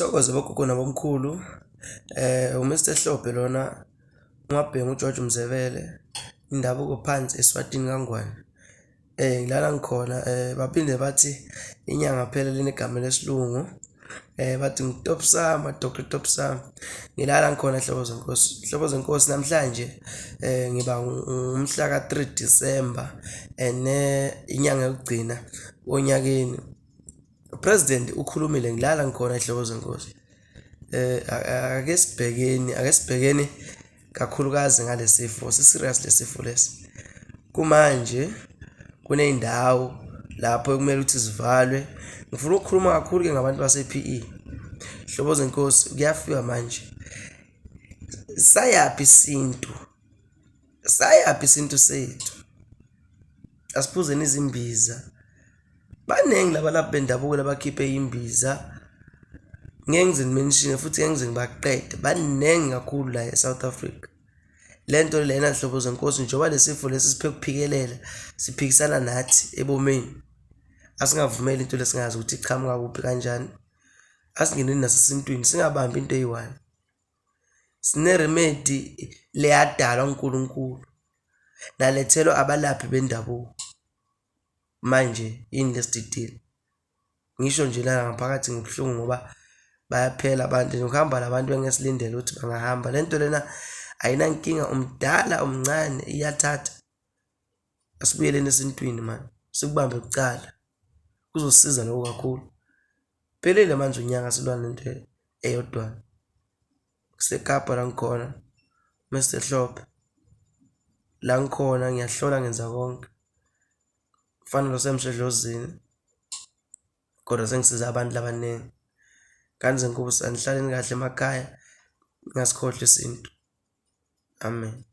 Sithokoze bogogo nabomkhulu. uMr Hlophe lona ungabhenga uGeorge Mzebele, indabuko phansi eSwatini kaNgwane. Ngilana ngikhona baphinde bathi inyanga phela linegama lesilungu. Bathi ngitopsama Dr. Topsama. Ngilala ngikhona Hlobo zenkosi. Hlobo zenkosi namhlanje ngiba umhla ka-3 December inyanga yokugcina onyakeni. President ukhulumile ngilala ngikhona Hlobo zenkosi. Ake sibhekeni kakhulukazi ngalesifo si-serious lesifo lesi. Kumanje kuney'ndawo lapho kumele ukuthi zivalwe. Ngifuna ukukhuluma kakhulu ke ngabantu base-PE. Hlobo zenkosi kuyafika manje. Sayaphi isintu sethu? Asiphuzeni izimbiza. Baningi labalaphi bendabuko labakhiphe imbiza. Ngeke ngize ngimenshine futhi ngeke ngize ngibaqede. Baningi kakhulu la eSouth Africa. Lento lena Hlobo zenkosi njengoba lesifo lesi siphe ukuphikelela, siphikisana nathi ebomeni. Asingavumeli into lesingazi ukuthi iqhamuka kuphi kanjani. Asingeneni nasesintwini, singabambi into eyi-one. Sine-remedy leyadalwa uNkulunkulu, nalethelwa abalaphi bendabuko. Manje yini lesididile? Ngisho nje la ngaphakathi ngibuhlungu ngoba bayaphela abantu, nokuhamba labantu bengesilindele ukuthi bangahamba. Lento lena ayinankinga, umdala umncane iyathatha. Asibuyeleni esintwini manje, sikubambe kucala. Kuzosisiza lokho kakhulu. Phelile manje unyaka silwa nento eyodwa. KuseKapa la ngikhona, Mr Hlophe. La ngikhona ngiyahlola ngenza konke. Kufana nosemshedlozini. Kodwa sengisiza abantu labaningi. Kanze nkosi anihlaleni kahle emakhaya. Ngasikhohle isintu. Amen.